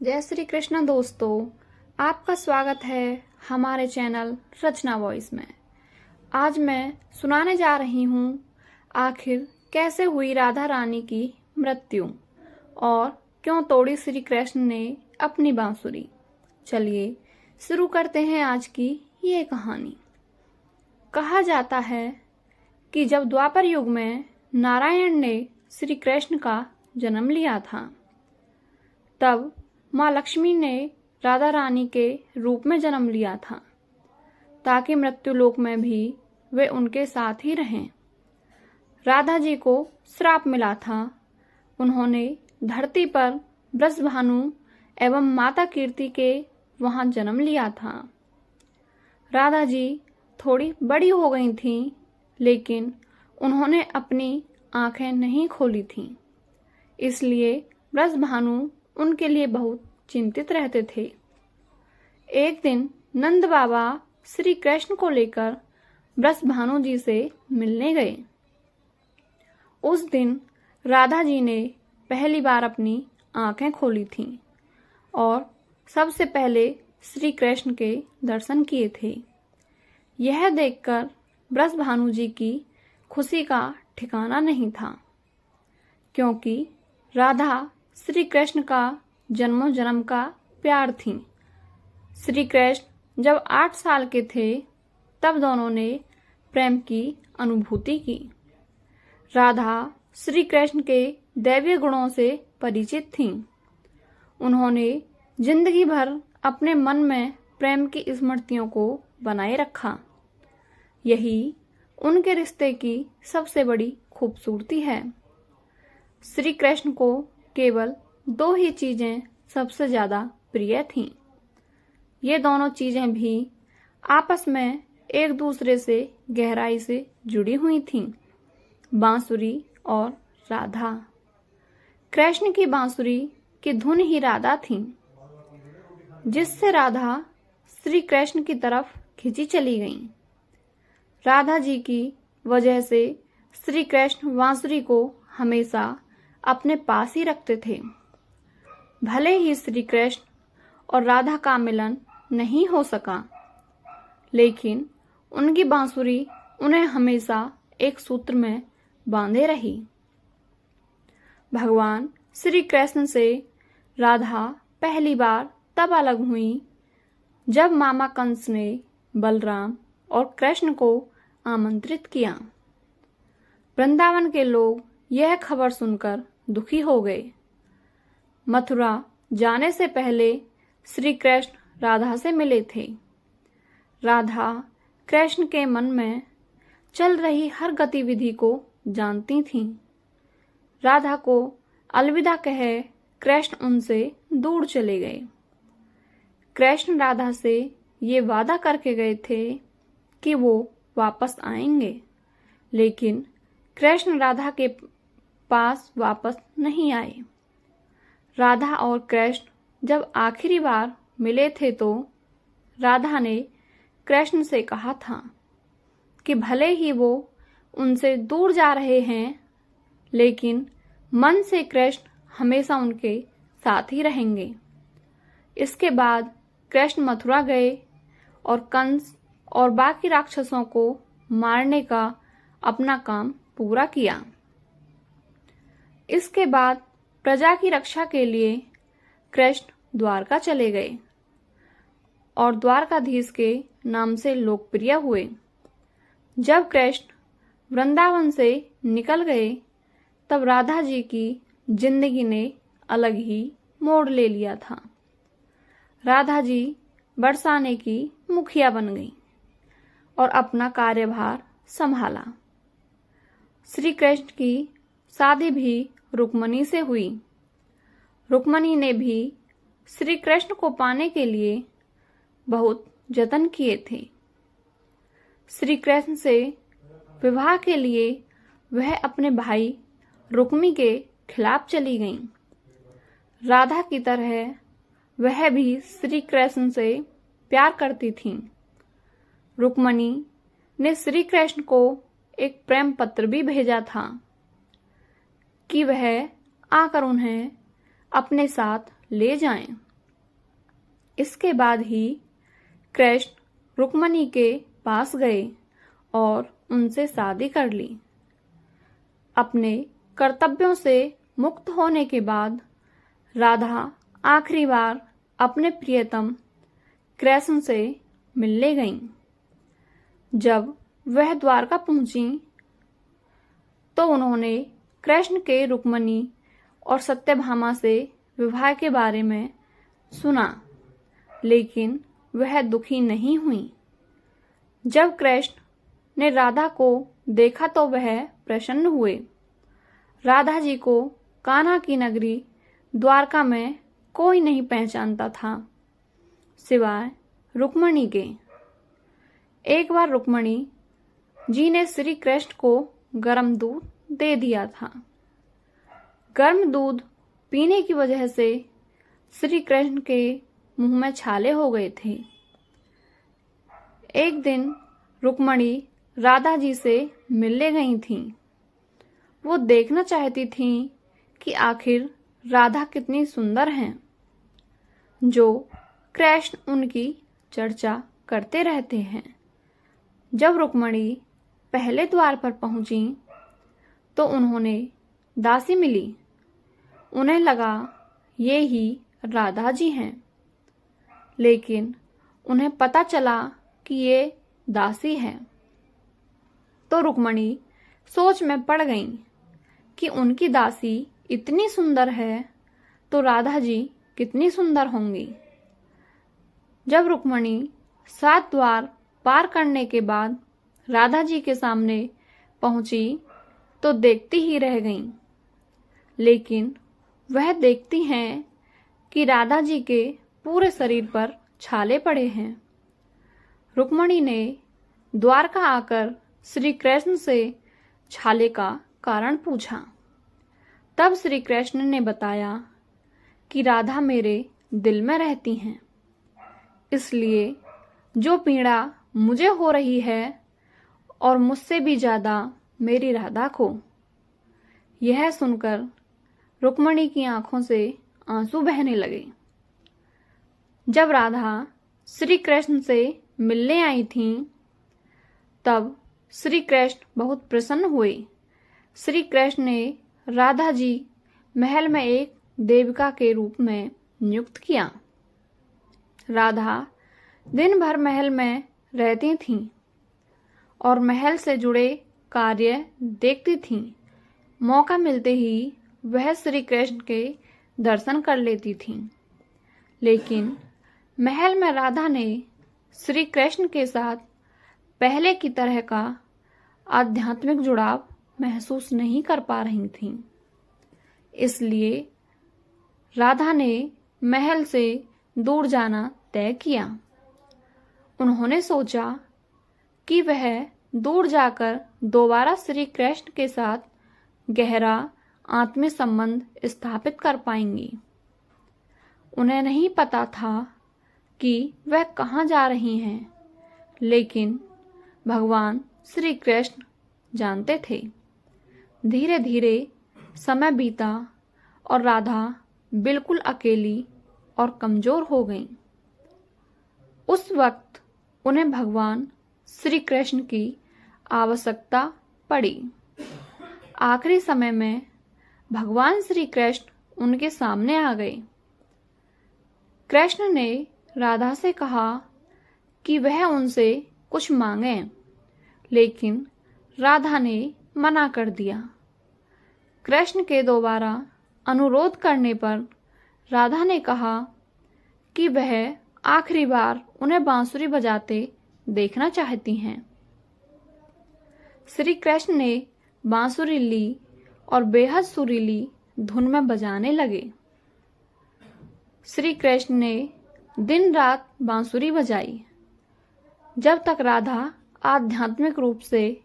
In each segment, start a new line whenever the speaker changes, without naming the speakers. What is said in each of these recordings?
जय श्री कृष्ण दोस्तों, आपका स्वागत है हमारे चैनल रचना वॉइस में। आज मैं सुनाने जा रही हूँ आखिर कैसे हुई राधा रानी की मृत्यु और क्यों तोड़ी श्री कृष्ण ने अपनी बांसुरी। चलिए शुरू करते हैं आज की ये कहानी। कहा जाता है कि जब द्वापर युग में नारायण ने श्री कृष्ण का जन्म लिया था, तब माँ लक्ष्मी ने राधा रानी के रूप में जन्म लिया था, ताकि मृत्यु लोक में भी वे उनके साथ ही रहें। राधा जी को श्राप मिला था। उन्होंने धरती पर वृषभानु एवं माता कीर्ति के वहां जन्म लिया था। राधा जी थोड़ी बड़ी हो गई थीं, लेकिन उन्होंने अपनी आंखें नहीं खोली थीं। इसलिए वृषभानु उनके लिए बहुत चिंतित रहते थे। एक दिन नंद बाबा श्री कृष्ण को लेकर वृषभानु जी से मिलने गए। उस दिन राधा जी ने पहली बार अपनी आंखें खोली थीं और सबसे पहले श्री कृष्ण के दर्शन किए थे। यह देखकर वृषभानु जी की खुशी का ठिकाना नहीं था, क्योंकि राधा श्री कृष्ण का जन्मों जन्म का प्यार थी। श्री कृष्ण जब 8 साल के थे, तब दोनों ने प्रेम की अनुभूति की। राधा श्री कृष्ण के दैवीय गुणों से परिचित थीं। उन्होंने जिंदगी भर अपने मन में प्रेम की स्मृतियों को बनाए रखा। यही उनके रिश्ते की सबसे बड़ी खूबसूरती है। श्री कृष्ण को केवल 2 ही चीजें सबसे ज्यादा प्रिय थीं। ये दोनों चीजें भी आपस में एक दूसरे से गहराई से जुड़ी हुई थीं, बांसुरी और राधा। कृष्ण की बांसुरी की धुन ही राधा थी, जिससे राधा श्री कृष्ण की तरफ खिंची चली गईं। राधा जी की वजह से श्री कृष्ण बांसुरी को हमेशा अपने पास ही रखते थे। भले ही श्री कृष्ण और राधा का मिलन नहीं हो सका, लेकिन उनकी बांसुरी उन्हें हमेशा एक सूत्र में बांधे रही। भगवान श्री कृष्ण से राधा पहली बार तब अलग हुई, जब मामा कंस ने बलराम और कृष्ण को आमंत्रित किया। वृंदावन के लोग यह खबर सुनकर दुखी हो गए। मथुरा जाने से पहले श्री कृष्ण राधा से मिले थे। राधा कृष्ण के मन में चल रही हर गतिविधि को जानती थीं। राधा को अलविदा कहे कृष्ण उनसे दूर चले गए। कृष्ण राधा से ये वादा करके गए थे कि वो वापस आएंगे, लेकिन कृष्ण राधा के पास वापस नहीं आए। राधा और कृष्ण जब आखिरी बार मिले थे, तो राधा ने कृष्ण से कहा था कि भले ही वो उनसे दूर जा रहे हैं, लेकिन मन से कृष्ण हमेशा उनके साथ ही रहेंगे। इसके बाद कृष्ण मथुरा गए और कंस और बाकी राक्षसों को मारने का अपना काम पूरा किया। इसके बाद प्रजा की रक्षा के लिए कृष्ण द्वारका चले गए और द्वारकाधीश के नाम से लोकप्रिय हुए। जब कृष्ण वृंदावन से निकल गए, तब राधा जी की जिंदगी ने अलग ही मोड़ ले लिया था। राधा जी बरसाने की मुखिया बन गई और अपना कार्यभार संभाला। श्री कृष्ण की शादी भी रुक्मणी से हुई। रुक्मणी ने भी श्री कृष्ण को पाने के लिए बहुत जतन किए थे। श्री कृष्ण से विवाह के लिए वह अपने भाई रुक्मी के खिलाफ चली गईं। राधा की तरह वह भी श्री कृष्ण से प्यार करती थीं। रुक्मणी ने श्री कृष्ण को एक प्रेम पत्र भी भेजा था कि वह आकर उन्हें अपने साथ ले जाएं। इसके बाद ही कृष्ण रुक्मिणी के पास गए और उनसे शादी कर ली। अपने कर्तव्यों से मुक्त होने के बाद राधा आखिरी बार अपने प्रियतम कृष्ण से मिलने गईं। जब वह द्वारका पहुंची तो उन्होंने कृष्ण के रुक्मिणी और सत्यभामा से विवाह के बारे में सुना, लेकिन वह दुखी नहीं हुई। जब कृष्ण ने राधा को देखा तो वह प्रसन्न हुए। राधा जी को कान्हा की नगरी द्वारका में कोई नहीं पहचानता था सिवाय रुक्मिणी के। एक बार रुक्मिणी जी ने श्री कृष्ण को गर्म दूध दे दिया था। गर्म दूध पीने की वजह से श्री कृष्ण के मुंह में छाले हो गए थे। एक दिन रुक्मिणी राधा जी से मिलने गई थीं। वो देखना चाहती थीं कि आखिर राधा कितनी सुंदर हैं, जो कृष्ण उनकी चर्चा करते रहते हैं। जब रुक्मिणी पहले द्वार पर पहुंची तो उन्होंने दासी मिली। उन्हें लगा ये ही राधा जी हैं, लेकिन उन्हें पता चला कि ये दासी है। तो रुक्मिणी सोच में पड़ गईं कि उनकी दासी इतनी सुंदर है तो राधा जी कितनी सुंदर होंगी। जब रुक्मिणी 7 द्वार पार करने के बाद राधा जी के सामने पहुंची तो देखती ही रह गईं। लेकिन वह देखती हैं कि राधा जी के पूरे शरीर पर छाले पड़े हैं। रुक्मिणी ने द्वारका आकर श्री कृष्ण से छाले का कारण पूछा। तब श्री कृष्ण ने बताया कि राधा मेरे दिल में रहती हैं, इसलिए जो पीड़ा मुझे हो रही है और मुझसे भी ज्यादा मेरी राधा को। यह सुनकर रुक्मिणी की आंखों से आंसू बहने लगे। जब राधा श्री कृष्ण से मिलने आई थीं, तब श्री कृष्ण बहुत प्रसन्न हुए। श्री कृष्ण ने राधा जी महल में एक देविका के रूप में नियुक्त किया। राधा दिन भर महल में रहती थीं और महल से जुड़े कार्य देखती थीं। मौका मिलते ही वह श्री कृष्ण के दर्शन कर लेती थीं। लेकिन महल में राधा ने श्री कृष्ण के साथ पहले की तरह का आध्यात्मिक जुड़ाव महसूस नहीं कर पा रही थीं। इसलिए राधा ने महल से दूर जाना तय किया। उन्होंने सोचा कि वह दूर जाकर दोबारा श्री कृष्ण के साथ गहरा आत्मीय संबंध स्थापित कर पाएंगी। उन्हें नहीं पता था कि वह कहाँ जा रही हैं, लेकिन भगवान श्री कृष्ण जानते थे। धीरे धीरे समय बीता और राधा बिल्कुल अकेली और कमजोर हो गईं। उस वक्त उन्हें भगवान श्री कृष्ण की आवश्यकता पड़ी। आखिरी समय में भगवान श्री कृष्ण उनके सामने आ गए। कृष्ण ने राधा से कहा कि वह उनसे कुछ मांगे, लेकिन राधा ने मना कर दिया। कृष्ण के दोबारा अनुरोध करने पर राधा ने कहा कि वह आखिरी बार उन्हें बांसुरी बजाते देखना चाहती हैं। श्री कृष्ण ने बांसुरी ली और बेहद सुरीली धुन में बजाने लगे। श्री कृष्ण ने दिन रात बांसुरी बजाई, जब तक राधा आध्यात्मिक रूप से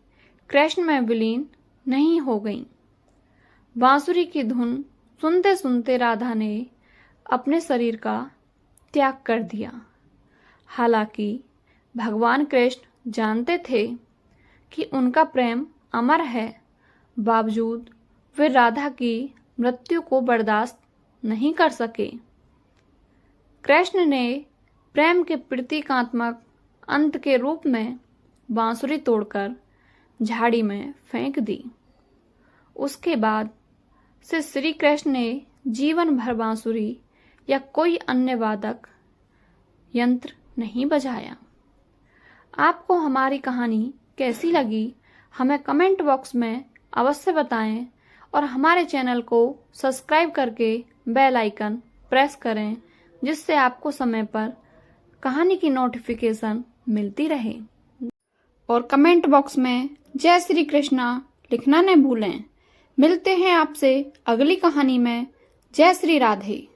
कृष्ण में विलीन नहीं हो गई। बांसुरी की धुन सुनते सुनते राधा ने अपने शरीर का त्याग कर दिया। हालांकि भगवान कृष्ण जानते थे कि उनका प्रेम अमर है, बावजूद वे राधा की मृत्यु को बर्दाश्त नहीं कर सके। कृष्ण ने प्रेम के प्रतीकात्मक अंत के रूप में बांसुरी तोड़कर झाड़ी में फेंक दी। उसके बाद से श्री कृष्ण ने जीवन भर बांसुरी या कोई अन्य वादक यंत्र नहीं बजाया। आपको हमारी कहानी कैसी लगी हमें कमेंट बॉक्स में अवश्य बताएं और हमारे चैनल को सब्सक्राइब करके बेल आइकन प्रेस करें, जिससे आपको समय पर कहानी की नोटिफिकेशन मिलती रहे। और कमेंट बॉक्स में जय श्री कृष्णा लिखना न भूलें। मिलते हैं आपसे अगली कहानी में। जय श्री राधे।